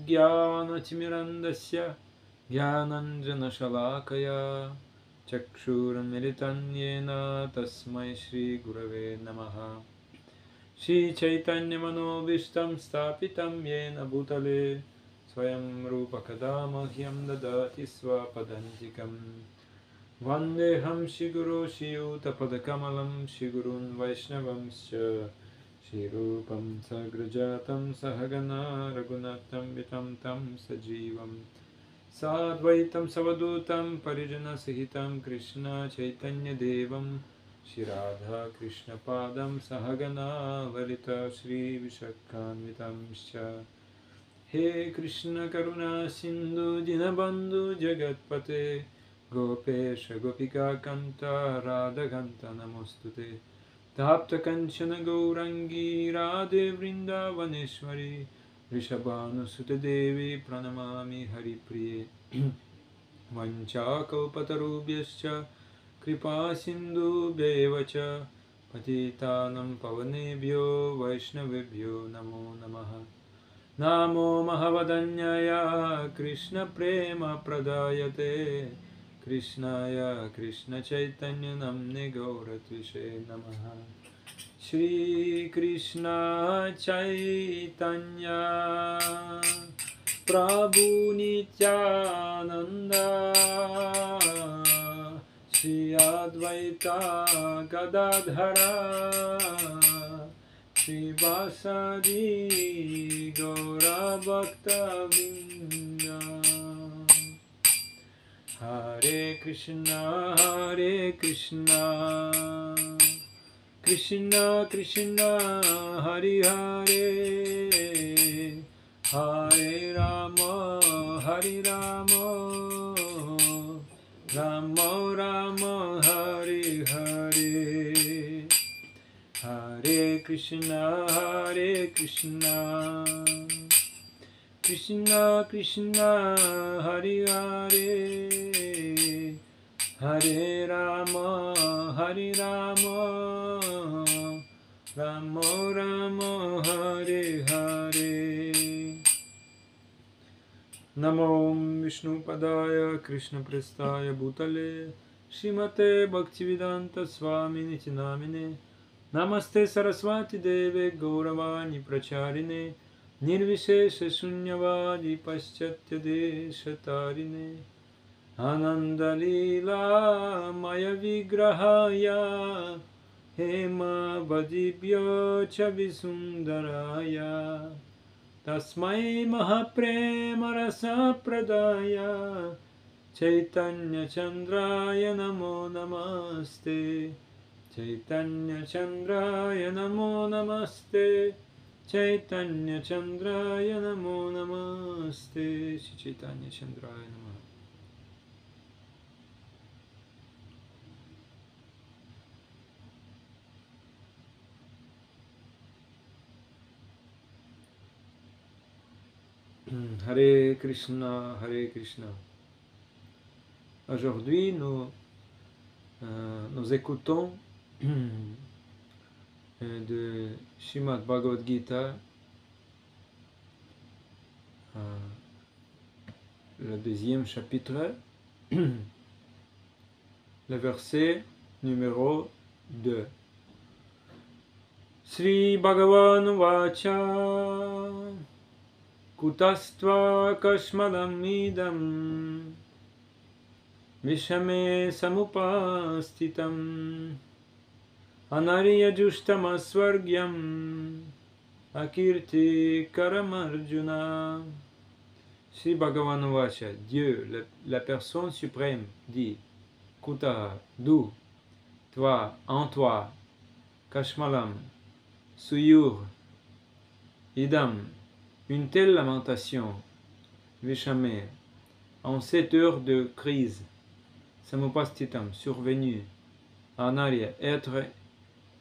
ज्ञानतिमिरन्दस्य ज्ञानञ्जनशलाकया चक्षुरुन्मिलितं येन तस्मै श्रीगुरवे नमः। श्रीचैतन्यमनोभीष्टं स्थापितं येन भूतले स्वयं रूपकदा मह्यं ददाति स्वपदान्तिकम्। वन्देऽहं श्रीगुरो श्रीयुतपदकमलं श्रीगुरून् वैष्णवंश्च श्रीरूपं सग्रजातं सहगना रघुनाथं वितं तं सजीवं साद्वैतं सवधूतं परिजनसहितं कृष्ण चैतन्यदेवं श्रीराधा कृष्णपादं सहगना ललिता श्रीविशाखान्वितंश्च। हे कृष्ण करुणा सिन्धु दीनबन्धु जगत्पते गोपेश गोपिकान्त राधाकान्त नमोऽस्तुते। ताप्तकंचन गौरंगी राधे वृंदावनेश्वरी वृषभानुसुते देवी प्रणमामि हरिप्रिये। वञ्चाकल्पतरुभ्यश्च कृपा सिन्धुभ्येव च पतितानं पावनेभ्यो वैष्णवेभ्यो नमो नमः। नमो महवदन्याय कृष्णप्रेमप्रदायते कृष्णाय कृष्णचैतन्यनाम्ने गौरत्विषे नमः। श्रीकृष्ण चैतन्य प्रभु नित्यानन्द श्री अद्वैत गदाधर श्रीवासदि गौरभक्तवृन्द। हरे कृष्णा कृष्णा कृष्णा हरे हरे हरे राम राम राम हरे हरे। हरे कृष्णा कृष्णा कृष्णा हरे हरे हरे राम राम राम हरे हरे। नमो विष्णुपदाय कृष्णप्रेष्ठाय भूतले श्रीमते भक्तिवेदांत स्वामिने च नामिने। नमस्ते सरस्वती देवे गौरवाणी प्रचारिणे निर्विशेष शून्यवादी पाश्चात्य देशतारिणे। आनन्दलीलामय विग्रहाय हेमावदिभ्यो च विसुन्दराय तस्मै महाप्रेमरसप्रदाय चैतन्यचन्द्राय नमो नमस्ते। चैतन्यचन्द्राय नमो नमस्ते। चैतन्यचन्द्राय नमो नमस्ते। श्री चैतन्यचन्द्राय नमः। Hare Krishna, Hare Krishna. Aujourd'hui, nous écoutons de Srimad Bhagavad Gita, le deuxième chapitre, le verset numéro 2. Sri Bhagavan Vacha Kutastva Kashmadam Idam Vishame Samupastitam Anariya Jushtamasvargyam Akirti Karamarjuna. Sri Bhagavan Vacha, Dieu, la personne suprême, dit Kuta, d'où, toi, en toi, Kashmalam, Suyur, Idam, une telle lamentation, Vishame, en cette heure de crise, Samupastitam, survenue, en arrière, être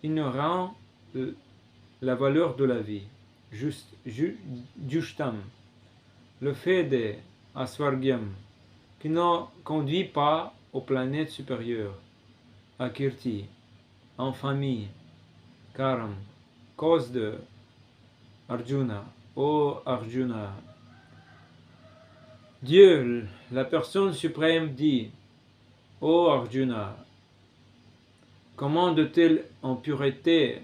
ignorant la valeur de la vie, justam, le fait de asvargyam, qui ne conduit pas aux planètes supérieures, à Kirti, en famille, Karam, cause de Arjuna, ô Arjuna. Dieu, la personne suprême, dit, ô Arjuna, comment de telles impuretés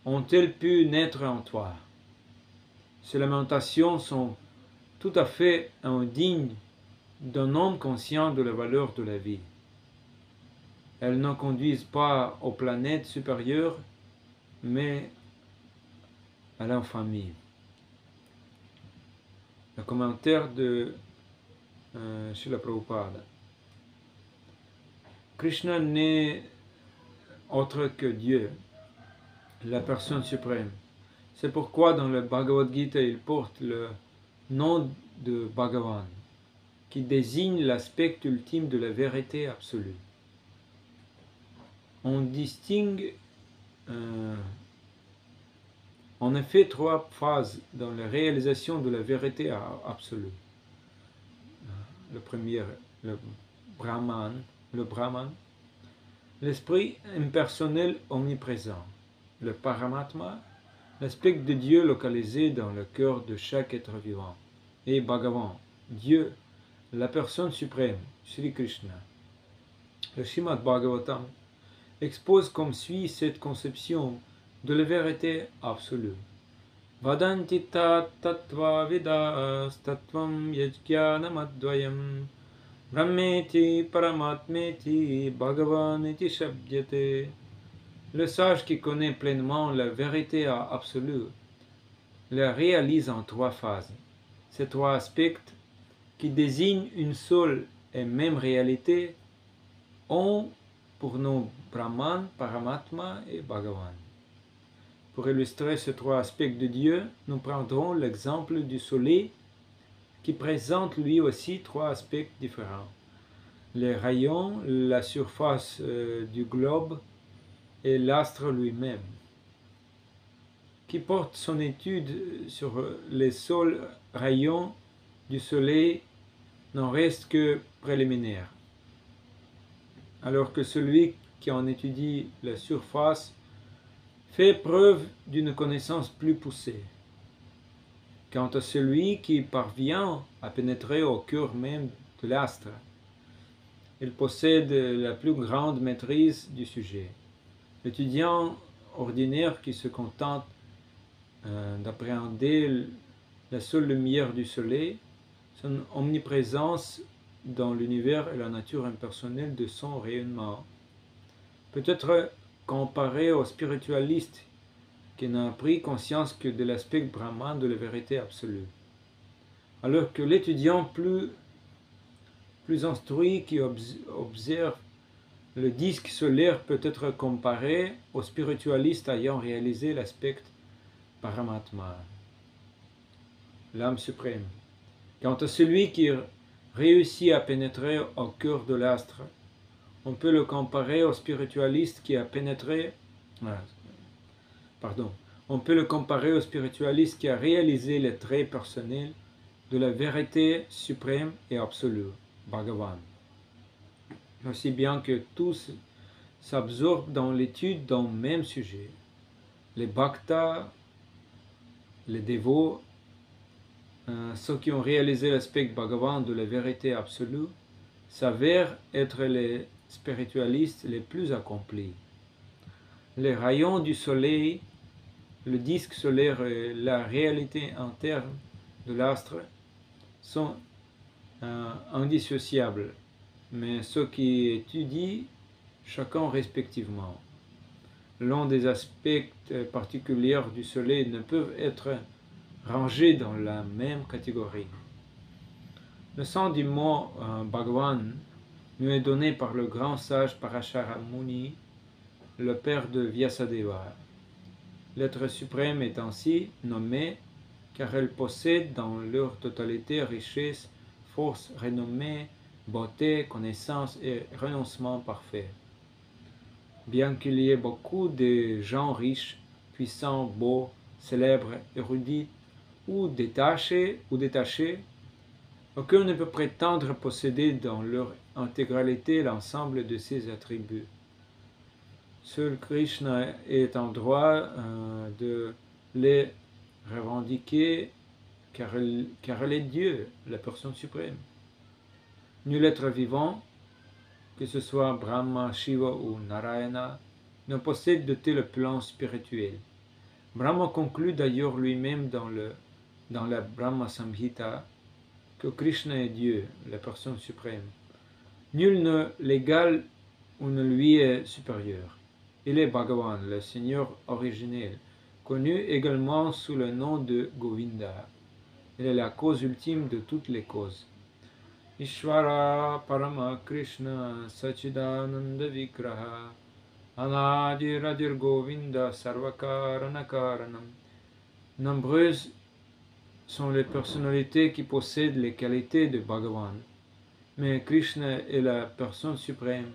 ont-elles pu naître en toi? Ces lamentations sont tout à fait indignes d'un homme conscient de la valeur de la vie. Elles ne conduisent pas aux planètes supérieures, mais à l'infamie. Le commentaire de Srila Prabhupada. Krishna n'est autre que Dieu, la personne suprême. C'est pourquoi dans le Bhagavad Gita, il porte le nom de Bhagavan, qui désigne l'aspect ultime de la vérité absolue. On distingue en effet trois phases dans la réalisation de la vérité absolue. Le premier, le Brahman, l'esprit impersonnel omniprésent, le Paramatma, l'aspect de Dieu localisé dans le cœur de chaque être vivant, et Bhagavan, Dieu, la personne suprême, Sri Krishna. Le Srimad Bhagavatam expose comme suit cette conception de la vérité absolue. Vadanti tattva vidas tattvam yajnanam advayam brahmeti paramatmeti bhagavaniti shabdyate. Le sage qui connaît pleinement la vérité absolue la réalise en trois phases. Ces trois aspects qui désignent une seule et même réalité ont pour nom Brahman, Paramatma et Bhagavan. Pour illustrer ces trois aspects de Dieu, nous prendrons l'exemple du soleil qui présente lui aussi trois aspects différents. Les rayons, la surface du globe et l'astre lui-même, qui porte son étude sur les seuls rayons du soleil n'en reste que préliminaire, alors que celui qui en étudie la surface fait preuve d'une connaissance plus poussée. Quant à celui qui parvient à pénétrer au cœur même de l'astre, il possède la plus grande maîtrise du sujet. L'étudiant ordinaire qui se contente d'appréhender la seule lumière du soleil, son omniprésence dans l'univers et la nature impersonnelle de son rayonnement, peut être comparé au spiritualiste qui n'a pris conscience que de l'aspect brahman de la vérité absolue. Alors que l'étudiant plus instruit qui observe le disque solaire peut être comparé au spiritualiste ayant réalisé l'aspect Paramatma, l'âme suprême. Quant à celui qui réussit à pénétrer au cœur de l'astre, on peut le comparer au spiritualiste qui a réalisé les traits personnels de la vérité suprême et absolue, Bhagavan. Aussi bien que tous s'absorbent dans l'étude d'un même sujet. Les bhaktas, les dévots, ceux qui ont réalisé l'aspect Bhagavan de la vérité absolue, s'avèrent être les spiritualistes les plus accomplis. Les rayons du soleil, le disque solaire et la réalité interne de l'astre sont indissociables, mais ceux qui étudient chacun respectivement l'un des aspects particuliers du soleil ne peuvent être rangés dans la même catégorie. Le sens du mot Bhagavan nous est donné par le grand sage Parashara Muni, le père de Vyasadeva. L'être suprême est ainsi nommé car elle possède dans leur totalité richesse, force, renommée, beauté, connaissance et renoncement parfait. bien qu'il y ait beaucoup de gens riches, puissants, beaux, célèbres, érudits ou détachés, aucun ne peut prétendre posséder dans leur intégralité l'ensemble de ces attributs. Seul Krishna est en droit de les revendiquer car elle est Dieu, la personne suprême. Nul être vivant, que ce soit Brahma, Shiva ou Narayana, ne possède de tel plan spirituel. Brahma conclut d'ailleurs lui-même dans la Brahma Samhita que Krishna est Dieu, la personne suprême. Nul ne l'égale ou ne lui est supérieur. Il est Bhagavan, le Seigneur originel, connu également sous le nom de Govinda. Il est la cause ultime de toutes les causes. Ishvara Parama Krishna Sachidananda Vigraha Anadi Radir Govinda Sarvakarana-karanam. Nombreuses sont les personnalités qui possèdent les qualités de Bhagavan, mais Krishna est la personne suprême,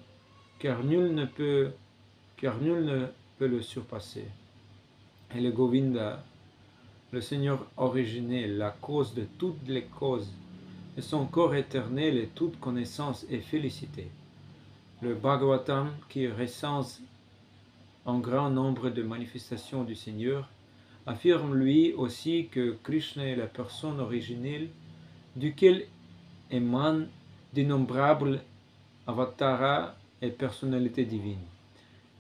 car nul ne peut le surpasser. Et le Govinda, le Seigneur originel, la cause de toutes les causes, et son corps éternel est toute connaissance et félicité. Le Bhagavatam, qui recense un grand nombre de manifestations du Seigneur, affirme lui aussi que Krishna est la personne originelle, duquel émanent d'innombrables avatars et personnalités divines.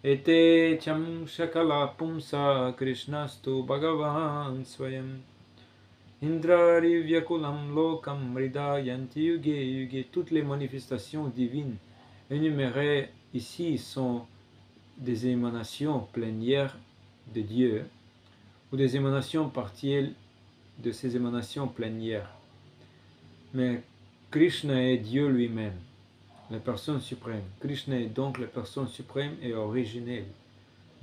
Ete cham shakala pumsa krishnastu bhagavan swayam indrari vyakulam lokam mrida yanti yuge yuge. Toutes les manifestations divines énumérées ici sont des émanations plénières de Dieu ou des émanations partielles de ces émanations plénières. Mais Krishna est Dieu lui-même, la personne suprême. Krishna est donc la personne suprême et originelle,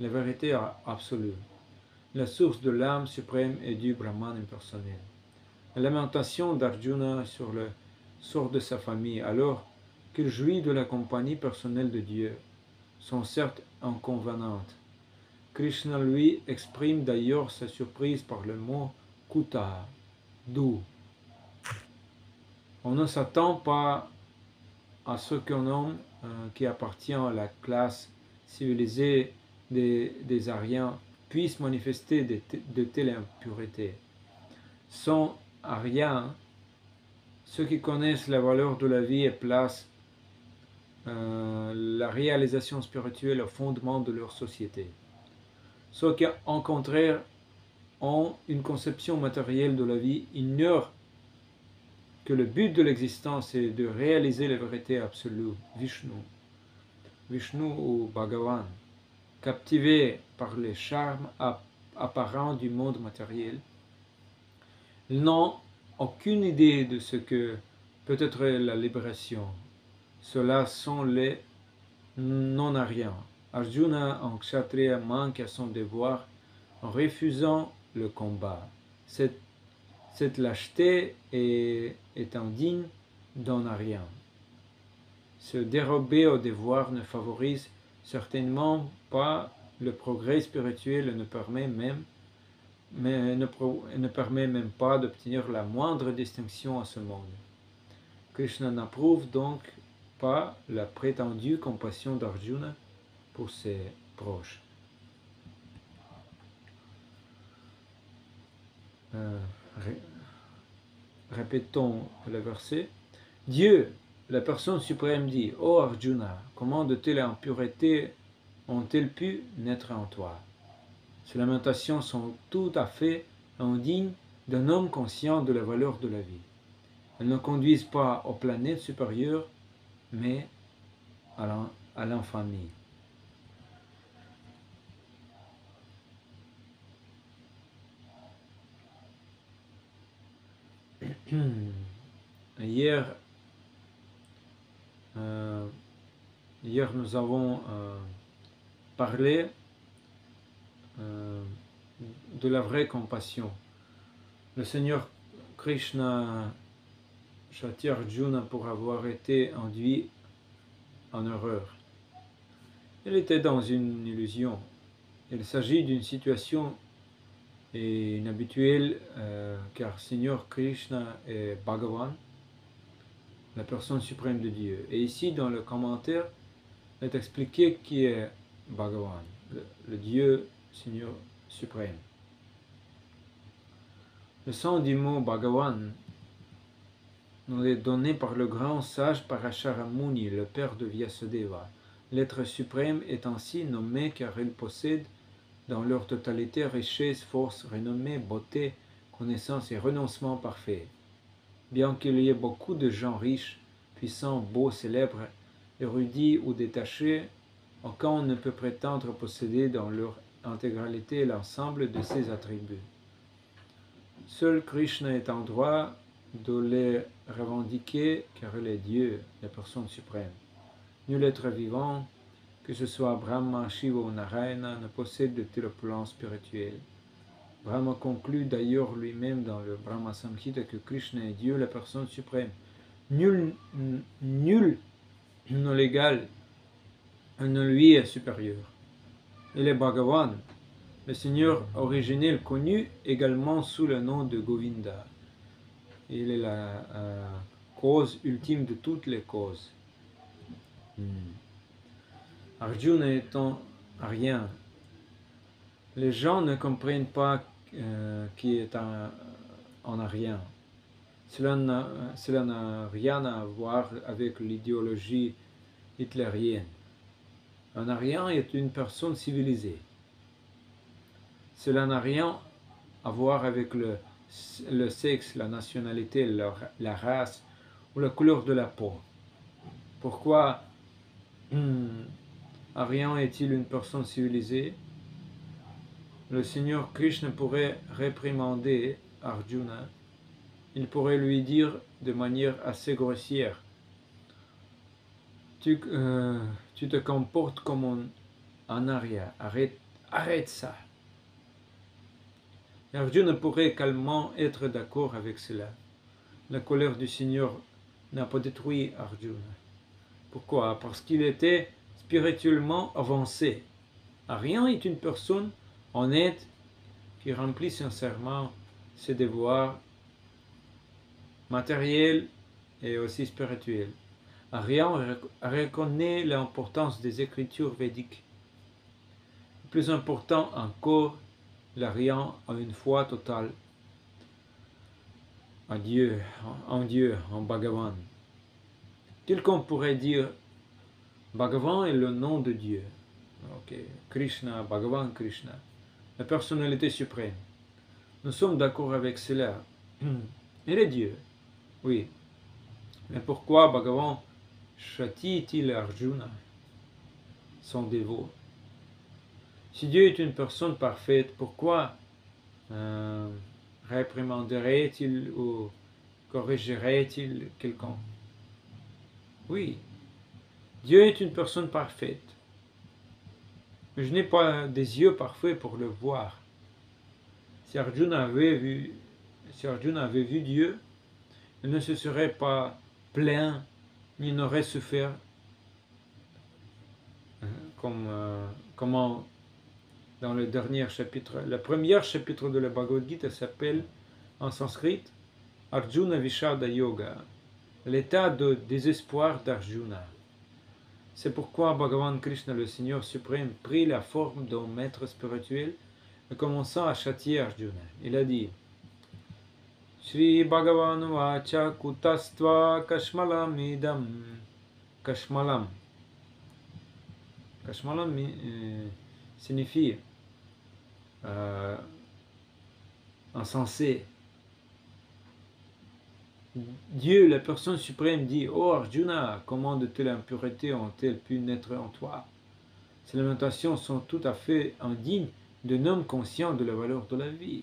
la vérité absolue. La source de l'âme suprême et du Brahman impersonnel. La lamentation d'Arjuna sur le sort de sa famille, alors qu'il jouit de la compagnie personnelle de Dieu, sont certes inconvenantes. Krishna lui exprime d'ailleurs sa surprise par le mot kuta, d'où. On ne s'attend pas à ce qu'un homme qui appartient à la classe civilisée des Aryens puisse manifester de telles impuretés. Sans Aryens, ceux qui connaissent la valeur de la vie et placent la réalisation spirituelle au fondement de leur société. Ceux qui, en contraire, ont une conception matérielle de la vie ignorent que le but de l'existence est de réaliser la vérité absolue, Vishnu ou Bhagavan, captivés par les charmes apparents du monde matériel. Ils n'ont aucune idée de ce que peut être la libération. Ceux-là sont les non-aryens. Arjuna, en kshatriya, manque à son devoir en refusant le combat. Cette lâcheté est indigne d'un aryen. Se dérober au devoir ne favorise certainement pas le progrès spirituel et ne permet même pas d'obtenir la moindre distinction à ce monde. Krishna n'approuve donc pas la prétendue compassion d'Arjuna pour ses proches. Répétons le verset. Dieu, la personne suprême, dit: Ô Arjuna, comment de telles impuretés ont-elles pu naître en toi? Ces lamentations sont tout à fait indignes d'un homme conscient de la valeur de la vie. Elles ne conduisent pas aux planètes supérieures, mais à l'infamie. Hier, nous avons parlé de la vraie compassion. Le Seigneur Krishna châtie Arjuna pour avoir été induit en erreur. Il était dans une illusion. Il s'agit d'une situation inhabituelle car Seigneur Krishna est Bhagavan, la personne suprême de Dieu. Et ici, dans le commentaire, il est expliqué qui est Bhagavan, le Dieu Seigneur suprême. Le sens du mot Bhagavan nous est donné par le grand sage Parashara Muni, le père de Vyasadeva. L'être suprême est ainsi nommé car il possède dans leur totalité richesse, force, renommée, beauté, connaissance et renoncement parfait. Bien qu'il y ait beaucoup de gens riches, puissants, beaux, célèbres, érudits ou détachés, aucun ne peut prétendre posséder dans leur intégralité l'ensemble de ces attributs. Seul Krishna est en droit de les revendiquer car il est Dieu, la personne suprême. Nul être vivant, que ce soit Brahma, Shiva ou Narayana, ne possède de tel plan spirituel. Brahma conclut d'ailleurs lui-même dans le Brahma Samhita que Krishna est Dieu, la personne suprême. Nul ne l'égale, ne lui est supérieur. Il est Bhagavan, le Seigneur originel connu également sous le nom de Govinda. Il est la cause ultime de toutes les causes. Arjuna étant rien. Les gens ne comprennent pas qui est en rien. Cela n'a rien à voir avec l'idéologie hitlérienne. Un arien est une personne civilisée. Cela n'a rien à voir avec le sexe, la nationalité, la race ou la couleur de la peau. Pourquoi Aryan est-il une personne civilisée? Le Seigneur Krishna pourrait réprimander Arjuna. Il pourrait lui dire de manière assez grossière: tu te comportes comme un Arya, arrête ça. Et Arjuna pourrait calmement être d'accord avec cela. La colère du Seigneur n'a pas détruit Arjuna. Pourquoi? Parce qu'il était spirituellement avancé. Aryan est une personne honnête qui remplit sincèrement ses devoirs matériels et aussi spirituels. Aryan reconnaît l'importance des écritures védiques. Plus important encore, l'Aryan a une foi totale en Dieu, en Bhagavan. Quelqu'un pourrait dire Bhagavan est le nom de Dieu. Okay. Krishna, Bhagavan Krishna, la personnalité suprême. Nous sommes d'accord avec cela. Il est Dieu, oui. Mais pourquoi Bhagavan châtie-t-il Arjuna, son dévot? Si Dieu est une personne parfaite, pourquoi réprimanderait-il ou corrigerait-il quelqu'un? Oui, Dieu est une personne parfaite. Mais je n'ai pas des yeux parfaits pour le voir. Si Arjuna avait vu Dieu, il ne se serait pas plaint, ni n'aurait souffert, comment dans le dernier chapitre. Le premier chapitre de la Bhagavad Gita s'appelle en sanskrit Arjuna Vishada Yoga, l'état de désespoir d'Arjuna. C'est pourquoi Bhagavan Krishna, le Seigneur suprême, prit la forme d'un maître spirituel et commença à châtier Arjuna. Il a dit: Shri Bhagavan Vacha Kutastva Kashmalam Idam. Kashmalam. Kashmalam signifie insensé. Dieu, la personne suprême, dit: Oh Arjuna, comment de telles impuretés ont-elles pu naître en toi? Ces lamentations sont tout à fait indignes d'un homme conscient de la valeur de la vie.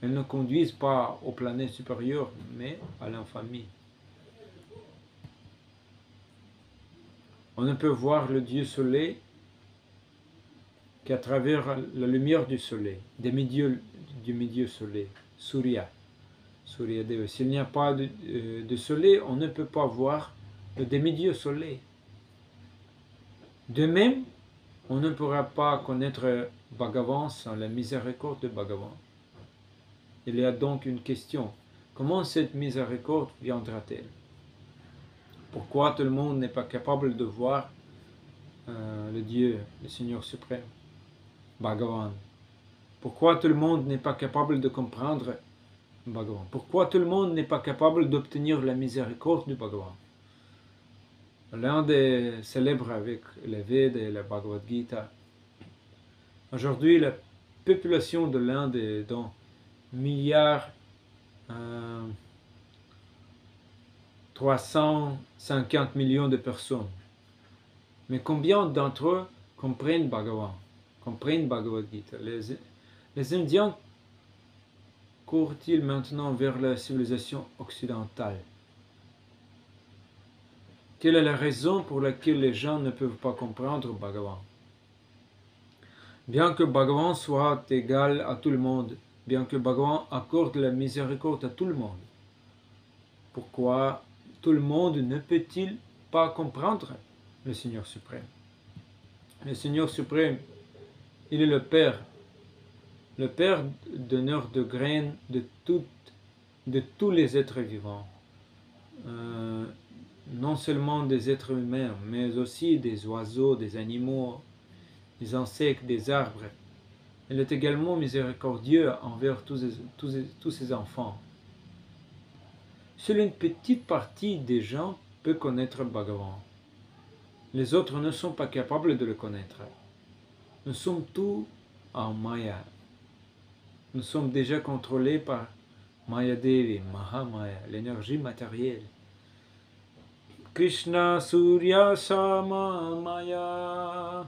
Elles ne conduisent pas aux planètes supérieures, mais à l'infamie. On ne peut voir le Dieu soleil qu'à travers la lumière du soleil, du milieu soleil, Surya. S'il n'y a pas de soleil, on ne peut pas voir le demi-dieu soleil. De même, on ne pourra pas connaître Bhagavan sans la miséricorde de Bhagavan. Il y a donc une question. Comment cette miséricorde viendra-t-elle? Pourquoi tout le monde n'est pas capable de voir le Dieu, le Seigneur suprême, Bhagavan? Pourquoi tout le monde n'est pas capable de comprendre Bhagavan? Pourquoi tout le monde n'est pas capable d'obtenir la miséricorde du Bhagavan? L'Inde est célèbre avec les Veds et la Bhagavad Gita. Aujourd'hui, la population de l'Inde est dans milliards 350 millions de personnes. Mais combien d'entre eux comprennent Bhagavan, comprennent Bhagavad Gita? Les Indiens courent-ils maintenant vers la civilisation occidentale? Quelle est la raison pour laquelle les gens ne peuvent pas comprendre Bhagavan? Bien que Bhagavan soit égal à tout le monde, bien que Bhagavan accorde la miséricorde à tout le monde, pourquoi tout le monde ne peut-il pas comprendre le Seigneur suprême? Le Seigneur suprême, il est le Père donneur de graines de tous les êtres vivants. Non seulement des êtres humains, mais aussi des oiseaux, des animaux, des insectes, des arbres. Il est également miséricordieux envers tous ses enfants. Seule une petite partie des gens peut connaître Bhagavan. Les autres ne sont pas capables de le connaître. Nous sommes tous en Maya. Nous sommes déjà contrôlés par Maya Devi, Mahamaya, l'énergie matérielle. Krishna Surya Sama Maya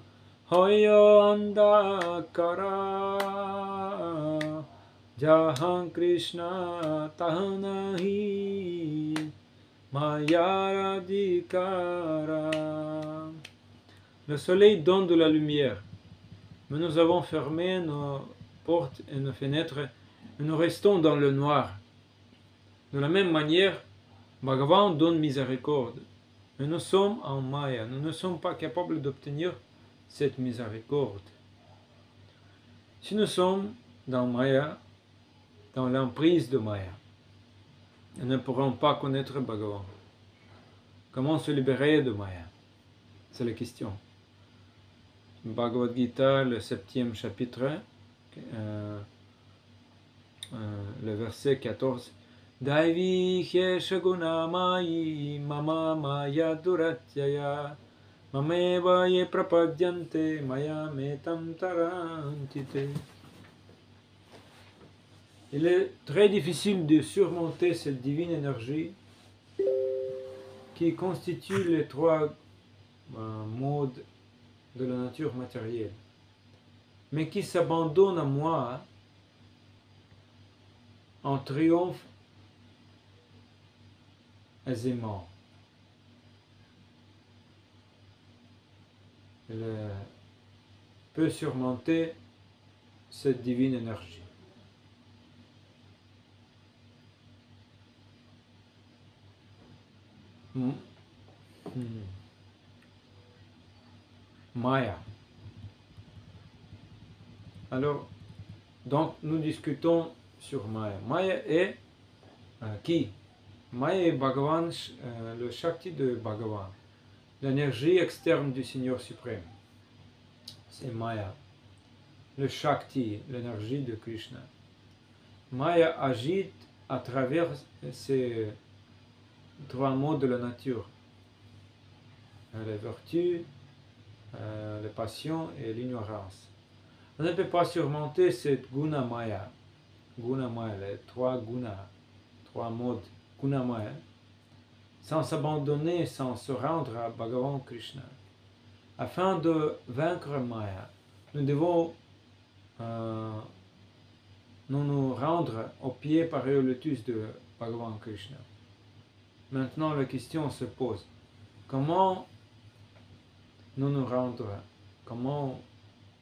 Hoyo Andakara Jahan Krishna Tahanahi Maya Radhikara. Le soleil donne de la lumière, mais nous avons fermé nos portes et nos fenêtres et nous restons dans le noir. De la même manière, Bhagavan donne miséricorde. Mais nous sommes en Maya, nous ne sommes pas capables d'obtenir cette miséricorde. Si nous sommes dans Maya, dans l'emprise de Maya, nous ne pourrons pas connaître Bhagavan. Comment se libérer de Maya? C'est la question. Bhagavad Gita, le 7e chapitre, le verset 14. Daivi Shaguna Mayi Mama Maya Duratyaya Mameva Ye Prapadyante Maya Metam Tarantite. Il est très difficile de surmonter cette divine énergie qui constitue les trois modes de la nature matérielle, mais qui s'abandonne à moi en triomphe aisément. Elle peut surmonter cette divine énergie. Maya. Alors, donc nous discutons sur Maya. Maya est qui? Maya est Bhagavan, le Shakti de Bhagavan, l'énergie externe du Seigneur suprême. C'est Maya. Le Shakti, l'énergie de Krishna. Maya agite à travers ces trois modes de la nature. Les vertus, les passions et l'ignorance. On ne peut pas surmonter cette guna maya, les trois gunas, trois modes, guna maya, sans s'abandonner, sans se rendre à Bhagavan Krishna. Afin de vaincre Maya, nous devons nous rendre au pied pareil au lotus de Bhagavan Krishna. Maintenant, la question se pose, comment nous rendre, comment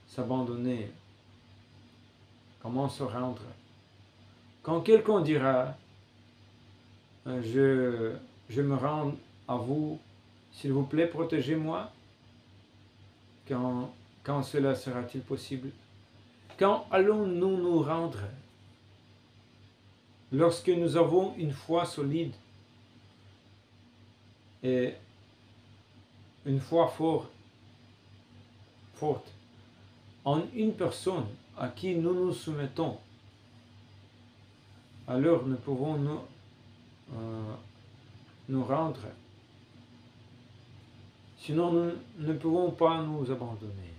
s'abandonner, comment se rendre? Quand quelqu'un dira, je me rends à vous, s'il vous plaît, protégez-moi, Quand cela sera-t-il possible? Quand allons-nous nous rendre? Lorsque nous avons une foi solide et une foi forte en une personne à qui nous nous soumettons, alors nous pouvons nous rendre. Sinon, nous ne pouvons pas nous abandonner.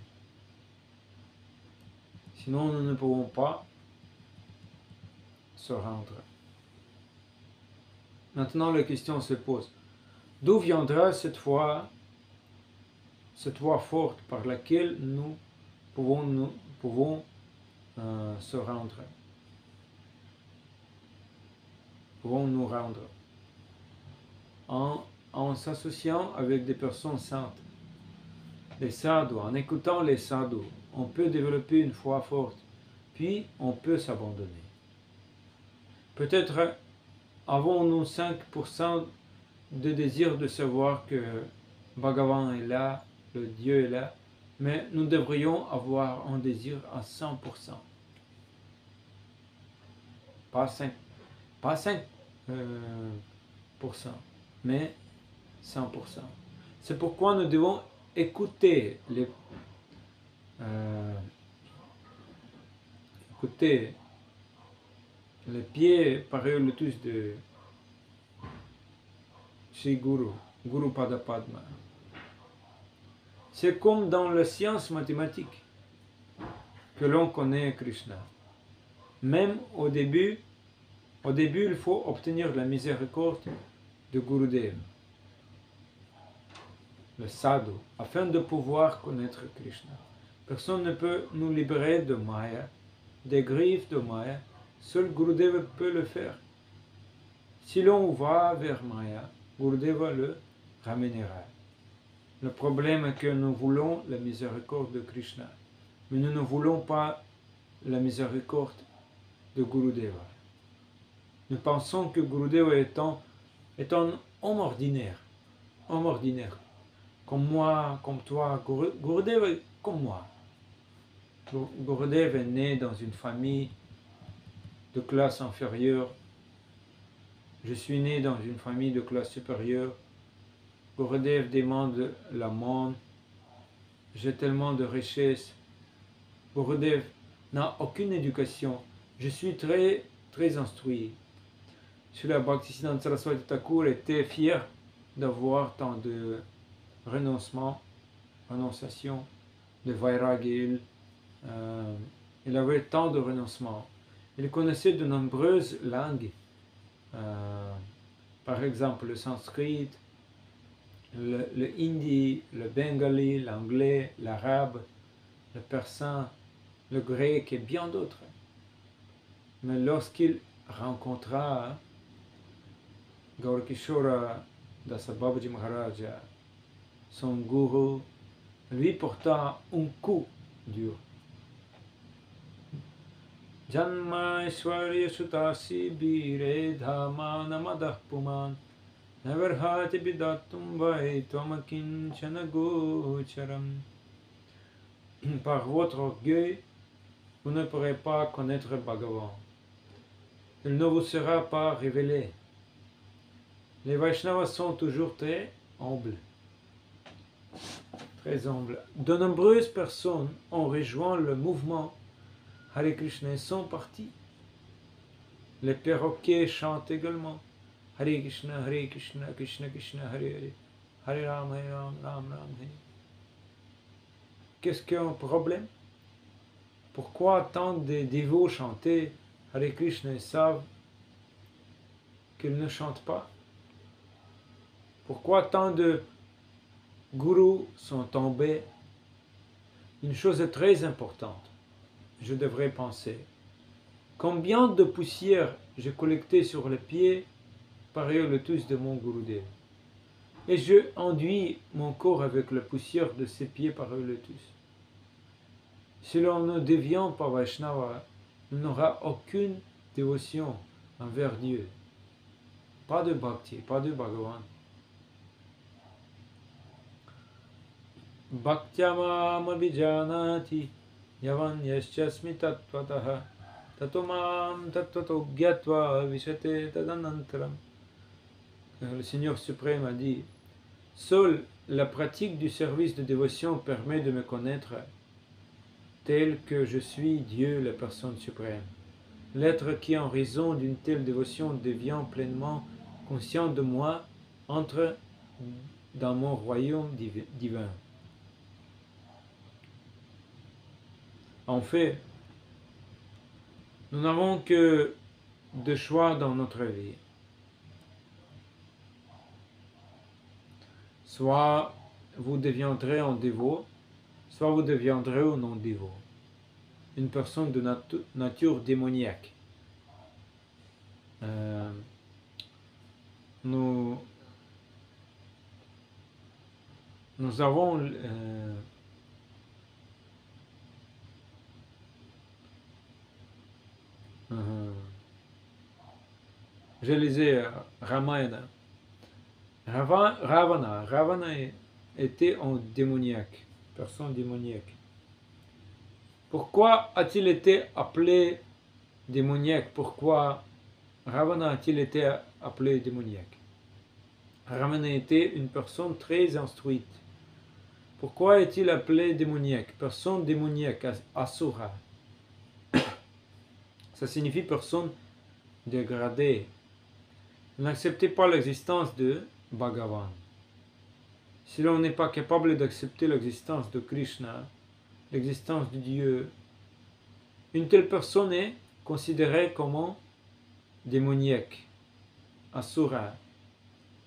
Sinon, nous ne pouvons pas se rendre. Maintenant, la question se pose. D'où viendra cette foi forte par laquelle nous pouvons se rendre? Pouvons nous rendre en s'associant avec des personnes saintes, les sadhus, en écoutant les sadhus, on peut développer une foi forte, puis on peut s'abandonner. Peut-être avons-nous 5% de désir de savoir que Bhagavan est là, le Dieu est là, mais nous devrions avoir un désir à 100%. Pas 5%, mais 100%. C'est pourquoi nous devons écouter les pieds pareils au lotus de Sri Guru Pada Padma. C'est comme dans la science mathématique que l'on connaît Krishna. Même au début, il faut obtenir la miséricorde de Gurudev, le sadhu, afin de pouvoir connaître Krishna. Personne ne peut nous libérer de Maya, des griffes de Maya. Seul Gurudev peut le faire. Si l'on va vers Maya, Gurudev le ramènera. Le problème est que nous voulons la miséricorde de Krishna, mais nous ne voulons pas la miséricorde de Gurudeva. Nous pensons que Gurudeva est un homme ordinaire, comme moi, comme toi. Gurudeva est comme moi. Gurudev est né dans une famille de classe inférieure. Je suis né dans une famille de classe supérieure. Gurudev demande la monde. J'ai tellement de richesses. Gurudev n'a aucune éducation. Je suis très, très instruit. Srila Bhaktisiddhanta Saraswati Thakur était fier d'avoir tant de renonciation, de vairagya. Il avait tant de renoncements. Il connaissait de nombreuses langues, par exemple le sanskrit, le hindi, le bengali, l'anglais, l'arabe, le persan, le grec et bien d'autres. Mais lorsqu'il rencontra Gaurkishora Dasa Babaji Maharaja, son gourou, lui porta un coup dur. Janma Ishwarya Sutasi Bire Dhama Namadah Puman Navarhati Bidatum Vai Twamakin Chanagocharam. Par votre orgueil, vous ne pourrez pas connaître Bhagavan. Il ne vous sera pas révélé. Les Vaishnavas sont toujours très humbles. Très humbles. De nombreuses personnes ont rejoint le mouvement Hare Krishna et sont partis. Les perroquets chantent également Hare Krishna, Krishna Krishna, Hare Hare, Hare Ram, Ram Ram, Hare. Qu'est-ce qu'il y a un problème? Pourquoi tant de dévots chantaient Hare Krishna et savent qu'ils ne chantent pas? Pourquoi tant de gourous sont tombés? Une chose est très importante, je devrais penser. Combien de poussière j'ai collecté sur les pieds pareil au lotus de mon Gurudev? Et je enduis mon corps avec la poussière de ses pieds pareil au lotus. Si l'on ne devient pas Vaishnava, on n'aura aucune dévotion envers Dieu. Pas de bhakti, pas de Bhagavan. Bhaktyamam abhijanati yavan yasyasmi tattvataha tatomam tattvato gyatva vishate tadanantaram. Le Seigneur suprême a dit, seule la pratique du service de dévotion permet de me connaître tel que je suis Dieu, la personne suprême. L'être qui, en raison d'une telle dévotion, devient pleinement conscient de moi, entre dans mon royaume divin. En fait, nous n'avons que deux choix dans notre vie. Soit vous deviendrez un dévot, soit vous deviendrez un non-dévot. Une personne de nature démoniaque. Nous avons je lisais Ramayana. Ravana était un démoniaque, personne démoniaque. Pourquoi a-t-il été appelé démoniaque? Pourquoi Ravana a-t-il été appelé démoniaque? Ravana était une personne très instruite. Pourquoi est-il appelé démoniaque? Personne démoniaque, asura. Ça signifie personne dégradée. Il n'acceptait pas l'existence de Bhagavan. Si l'on n'est pas capable d'accepter l'existence de Krishna, l'existence de Dieu, une telle personne est considérée comme démoniaque, asura,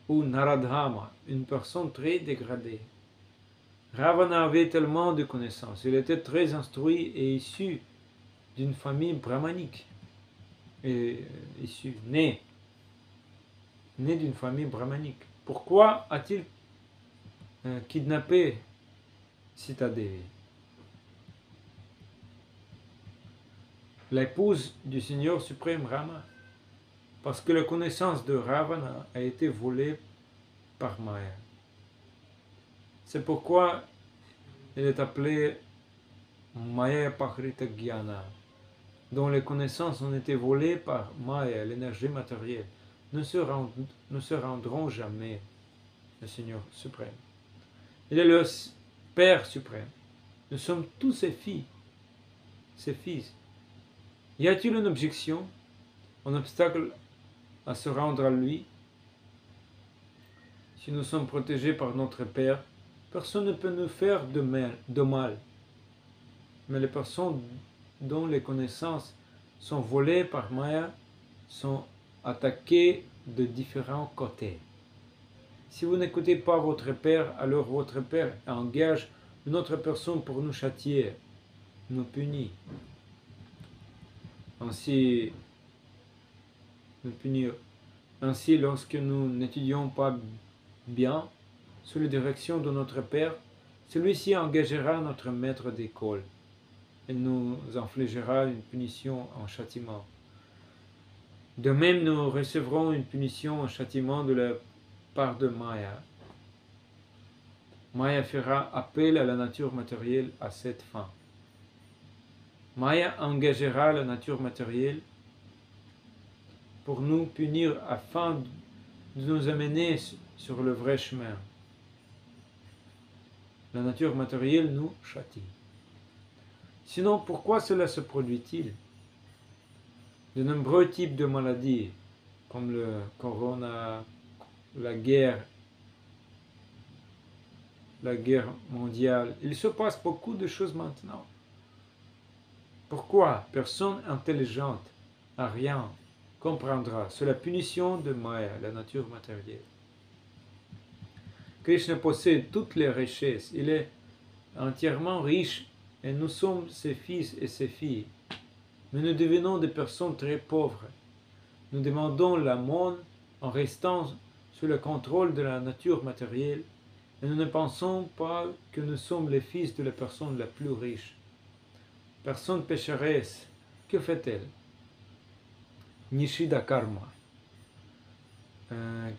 ou naradhama, une personne très dégradée. Ravana avait tellement de connaissances, il était très instruit et issu d'une famille brahmanique, né d'une famille brahmanique. Pourquoi a-t-il kidnappé Sita Devi, l'épouse du Seigneur suprême Rama? Parce que la connaissance de Ravana a été volée par Maya. C'est pourquoi il est appelé Maya Pakrita Gyana, dont les connaissances ont été volées par Maya, l'énergie matérielle, ne se rendront jamais le Seigneur suprême. Il est le Père suprême. Nous sommes tous ses filles, ses fils. Y a-t-il une objection, un obstacle à se rendre à lui? Si nous sommes protégés par notre Père, personne ne peut nous faire de mal. Mais les personnes dont les connaissances sont volées par Maya sont attaquées de différents côtés. Si vous n'écoutez pas votre Père, alors votre Père engage une autre personne pour nous châtier, nous punir. Ainsi, lorsque nous n'étudions pas bien, sous la direction de notre Père, celui-ci engagera notre maître d'école et nous infligera une punition en châtiment. De même, nous recevrons une punition en châtiment de la part de Maya. Maya fera appel à la nature matérielle à cette fin. Maya engagera la nature matérielle pour nous punir afin de nous amener sur le vrai chemin. La nature matérielle nous châtie. Sinon, pourquoi cela se produit-il? De nombreux types de maladies, comme le corona, la guerre mondiale, il se passe beaucoup de choses maintenant. Pourquoi? Personne intelligente, à rien, comprendra. C'est la punition de Maya, la nature matérielle. Krishna possède toutes les richesses. Il est entièrement riche et nous sommes ses fils et ses filles. Mais nous devenons des personnes très pauvres. Nous demandons l'aumône en restant sous le contrôle de la nature matérielle et nous ne pensons pas que nous sommes les fils de la personne la plus riche. Personne pécheresse, que fait-elle? Nishida Karma.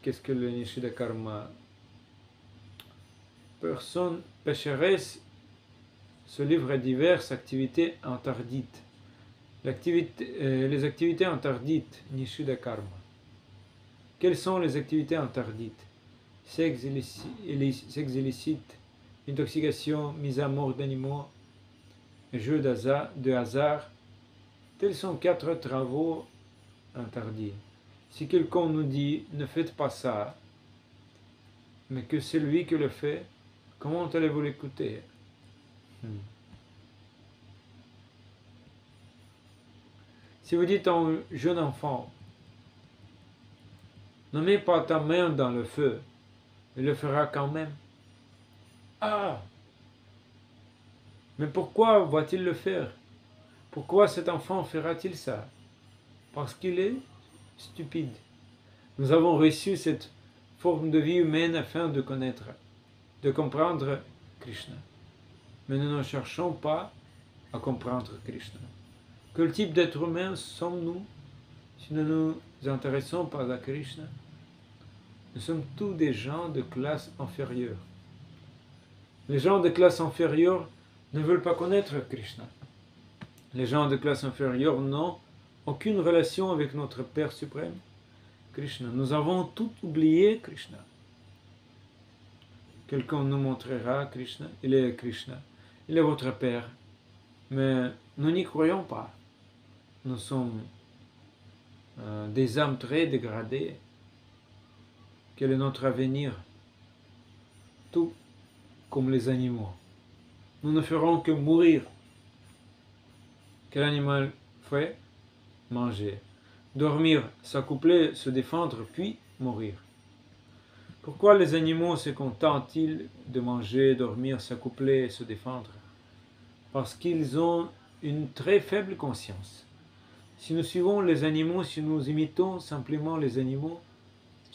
Qu'est-ce que le Nishida Karma? Personne pécheresse se livre à diverses activités interdites. Les activités interdites, Nishuddha Karma. Quelles sont les activités interdites? Sexe illicite, intoxication, mise à mort d'animaux, jeux de hasard. Tels sont 4 travaux interdits. Si quelqu'un nous dit ne faites pas ça, mais que c'est lui qui le fait, comment allez-vous l'écouter? Si vous dites à un jeune enfant, ne mets pas ta main dans le feu, il le fera quand même. Ah! Mais pourquoi va-t-il le faire? Pourquoi cet enfant fera-t-il ça? Parce qu'il est stupide. Nous avons reçu cette forme de vie humaine afin de connaître, de comprendre Krishna. Mais nous ne cherchons pas à comprendre Krishna. Quel type d'être humain sommes-nous si nous ne nous intéressons pas à Krishna? Nous sommes tous des gens de classe inférieure. Les gens de classe inférieure ne veulent pas connaître Krishna. Les gens de classe inférieure n'ont aucune relation avec notre Père suprême, Krishna. Nous avons tout oublié Krishna. Quelqu'un nous montrera Krishna. Il est Krishna. Il est votre Père. Mais nous n'y croyons pas. Nous sommes des âmes très dégradées. Quel est notre avenir? Tout comme les animaux. Nous ne ferons que mourir. Quel animal fait? Manger. Dormir, s'accoupler, se défendre, puis mourir. Pourquoi les animaux se contentent-ils de manger, dormir, s'accoupler et se défendre? Parce qu'ils ont une très faible conscience. Si nous suivons les animaux, si nous imitons simplement les animaux,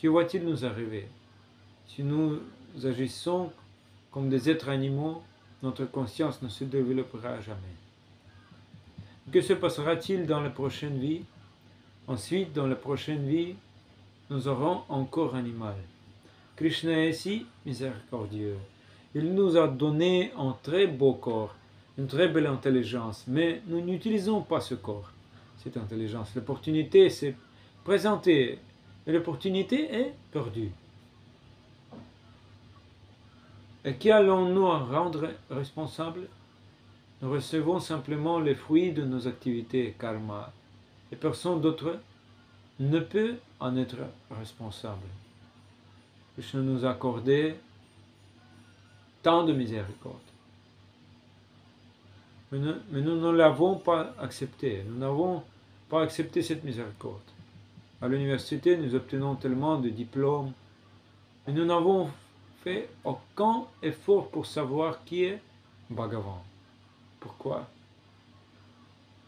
que va-t-il nous arriver? Si nous agissons comme des êtres animaux, notre conscience ne se développera jamais. Que se passera-t-il dans la prochaine vie? Ensuite, dans la prochaine vie, nous aurons un corps animal. Krishna est si miséricordieux. Il nous a donné un très beau corps, une très belle intelligence, mais nous n'utilisons pas ce corps, cette intelligence. L'opportunité s'est présentée et l'opportunité est perdue. Et qui allons-nous en rendre responsable? Nous recevons simplement les fruits de nos activités karma. Et personne d'autre ne peut en être responsable. Krishna nous a accordé tant de miséricorde. Mais nous ne l'avons pas accepté. Nous n'avons pas accepté cette miséricorde. À l'université, nous obtenons tellement de diplômes, mais nous n'avons fait aucun effort pour savoir qui est Bhagavan. Pourquoi?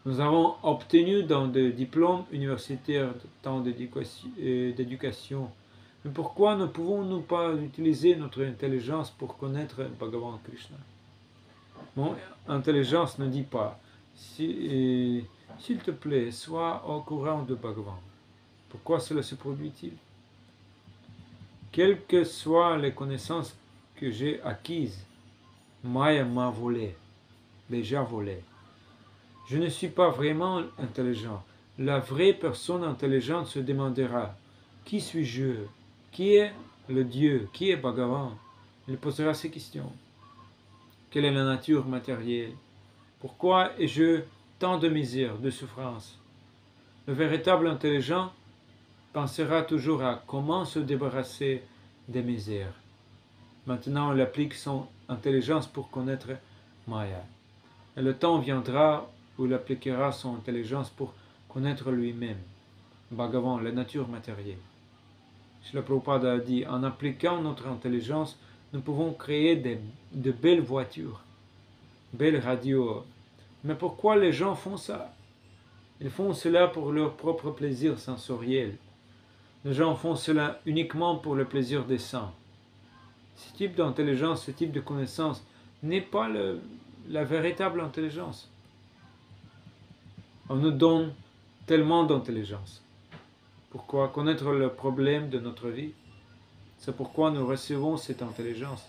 Nous avons obtenu dans des diplômes universitaires tant d'éducation. Mais pourquoi ne pouvons-nous pas utiliser notre intelligence pour connaître Bhagavan Krishna? Mon intelligence ne dit pas, s'il te plaît, sois au courant de Bhagavan. Pourquoi cela se produit-il? Quelles que soient les connaissances que j'ai acquises, Maya m'a volé, déjà volé. Je ne suis pas vraiment intelligent. La vraie personne intelligente se demandera, qui suis-je? Qui est le Dieu? Qui est Bhagavan? Il posera ces questions. Quelle est la nature matérielle? Pourquoi ai-je tant de misère, de souffrance? Le véritable intelligent pensera toujours à comment se débarrasser des misères. Maintenant, il applique son intelligence pour connaître Maya. Et le temps viendra où il appliquera son intelligence pour connaître lui-même, Bhagavan, la nature matérielle. Srila Prabhupada a dit, en appliquant notre intelligence, nous pouvons créer de belles voitures, belles radios. Mais pourquoi les gens font ça? Ils font cela pour leur propre plaisir sensoriel. Les gens font cela uniquement pour le plaisir des sens. Ce type d'intelligence, ce type de connaissance n'est pas la véritable intelligence. On nous donne tellement d'intelligence. Pourquoi? Connaître le problème de notre vie. C'est pourquoi nous recevons cette intelligence.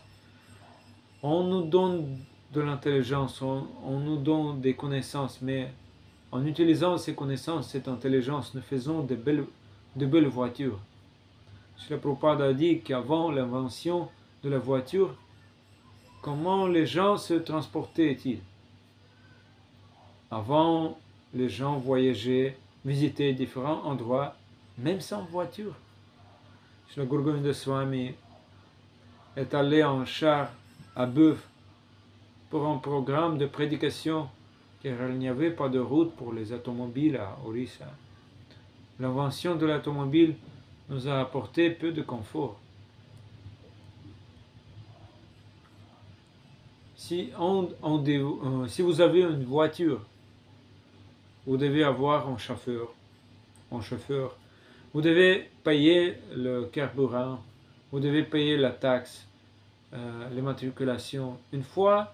On nous donne de l'intelligence, on nous donne des connaissances, mais en utilisant ces connaissances, cette intelligence, nous faisons de belles voitures. Srila Prabhupada a dit qu'avant l'invention de la voiture, comment les gens se transportaient-ils? Avant, les gens voyageaient, visitaient différents endroits, même sans voiture. Srila Guru Govinda Swami est allé en char à bœuf pour un programme de prédication, car il n'y avait pas de route pour les automobiles à Orissa. L'invention de l'automobile nous a apporté peu de confort. Si vous avez une voiture, vous devez avoir un chauffeur. Vous devez payer le carburant, vous devez payer la taxe, l'immatriculation. Une fois,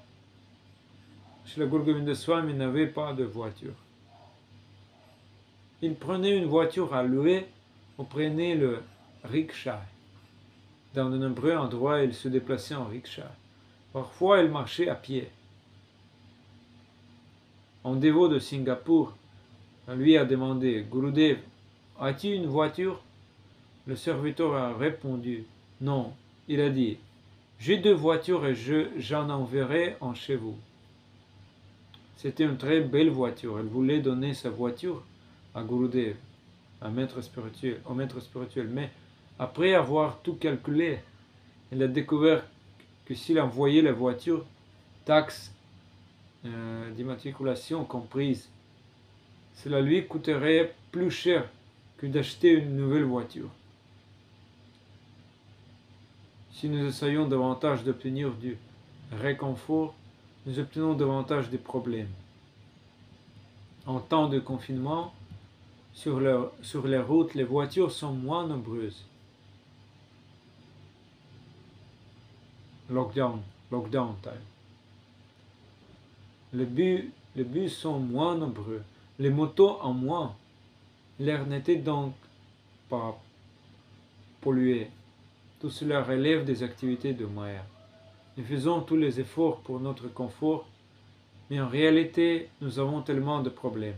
chez le Guru Govinda Swami, il n'avait pas de voiture. Il prenait une voiture à louer, on prenait le rickshaw. Dans de nombreux endroits, il se déplaçait en rickshaw. Parfois, il marchait à pied. Un dévot de Singapour lui a demandé, Gurudev, as-tu une voiture? Le serviteur a répondu, non. Il a dit, j'ai 2 voitures et j'en enverrai un chez vous. C'était une très belle voiture. Elle voulait donner sa voiture à Gurudev, au maître spirituel. Mais après avoir tout calculé, il a découvert que s'il envoyait la voiture, taxe d'immatriculation comprise, cela lui coûterait plus cher que d'acheter une nouvelle voiture. Si nous essayons davantage d'obtenir du réconfort, nous obtenons davantage de problèmes. En temps de confinement, sur les routes, les voitures sont moins nombreuses. Lockdown time. Les bus sont moins nombreux, les motos en moins. L'air n'était donc pas pollué. Tout cela relève des activités de Maya. Nous faisons tous les efforts pour notre confort, mais en réalité, nous avons tellement de problèmes.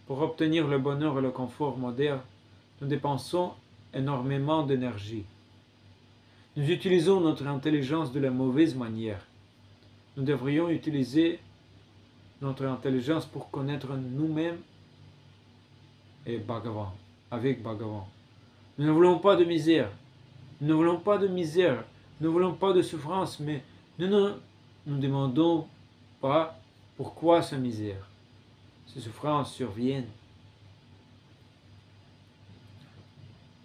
Pour obtenir le bonheur et le confort moderne, nous dépensons énormément d'énergie. Nous utilisons notre intelligence de la mauvaise manière. Nous devrions utiliser notre intelligence pour connaître nous-mêmes et Bhagavan, avec Bhagavan. Nous ne voulons pas de misère. Nous ne voulons pas de misère. Nous ne voulons pas de souffrance, mais nous ne nous demandons pas pourquoi cette misère, ces souffrances surviennent.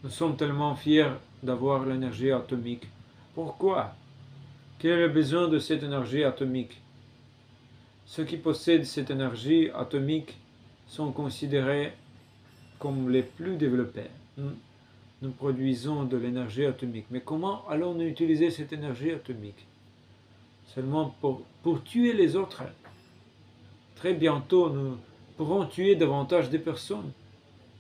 Nous sommes tellement fiers d'avoir l'énergie atomique. Pourquoi? Quel est le besoin de cette énergie atomique? Ceux qui possèdent cette énergie atomique sont considérés comme les plus développés. Nous produisons de l'énergie atomique. Mais comment allons-nous utiliser cette énergie atomique? Seulement pour tuer les autres. Très bientôt, nous pourrons tuer davantage de personnes.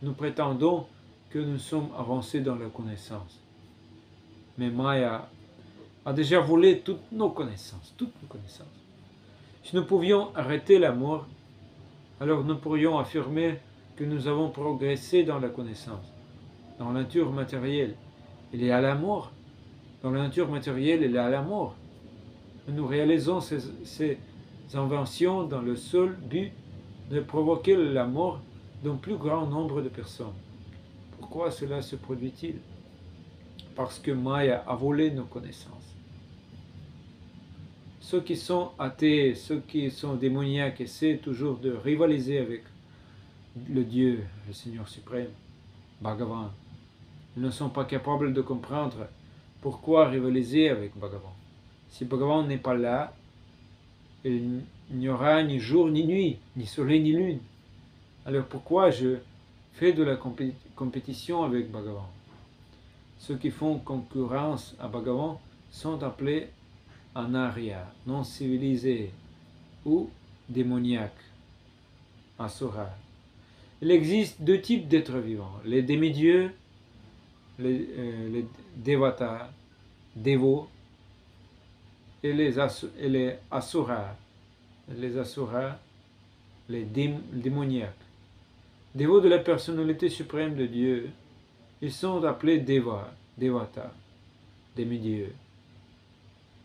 Nous prétendons que nous sommes avancés dans la connaissance. Mais Maya a déjà volé toutes nos connaissances. Si nous pouvions arrêter la mort, alors nous pourrions affirmer que nous avons progressé dans la connaissance. Dans la nature matérielle, il y a la mort. Dans la nature matérielle, il y a la mort. Nous réalisons ces inventions dans le seul but de provoquer la mort d'un plus grand nombre de personnes. Pourquoi cela se produit-il? Parce que Maya a volé nos connaissances. Ceux qui sont athées, ceux qui sont démoniaques, essaient toujours de rivaliser avec le Dieu, le Seigneur suprême, Bhagavan. Ils ne sont pas capables de comprendre pourquoi rivaliser avec Bhagavan. Si Bhagavan n'est pas là, il n'y aura ni jour ni nuit, ni soleil ni lune. Alors pourquoi je fais de la compétition avec Bhagavan? Ceux qui font concurrence à Bhagavan sont appelés Anarya, non civilisés, ou démoniaques, Asura. Il existe 2 types d'êtres vivants, les demi-dieux, les devatas, dévots, et les asuras, les démoniaques. Dévots de la personnalité suprême de Dieu, ils sont appelés devata, demi-dieux,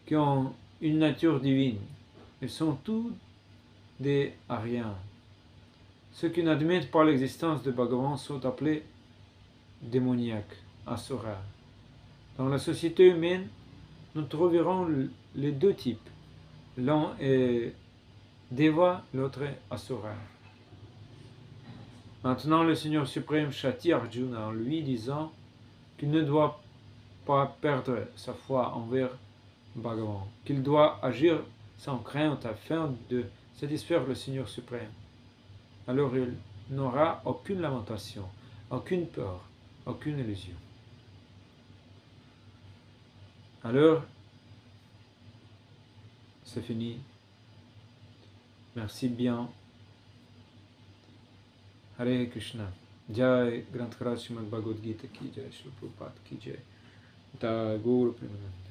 qui ont une nature divine. Ils sont tous des Aryans. Ceux qui n'admettent pas l'existence de Bhagavan sont appelés démoniaques, asuras. Dans la société humaine, nous trouverons les deux types. L'un est Deva, l'autre est Asura. Maintenant, le Seigneur suprême châtie Arjuna en lui disant qu'il ne doit pas perdre sa foi envers Bhagavan, qu'il doit agir sans crainte afin de satisfaire le Seigneur suprême. Alors il n'aura aucune lamentation, aucune peur, aucune illusion. Alors, c'est fini. Merci bien. Hare Krishna. Jai Granth Raj Srimad Bhagavad Gita ki jai, Srila Prabhupada ki jai. Da Guru Premanand.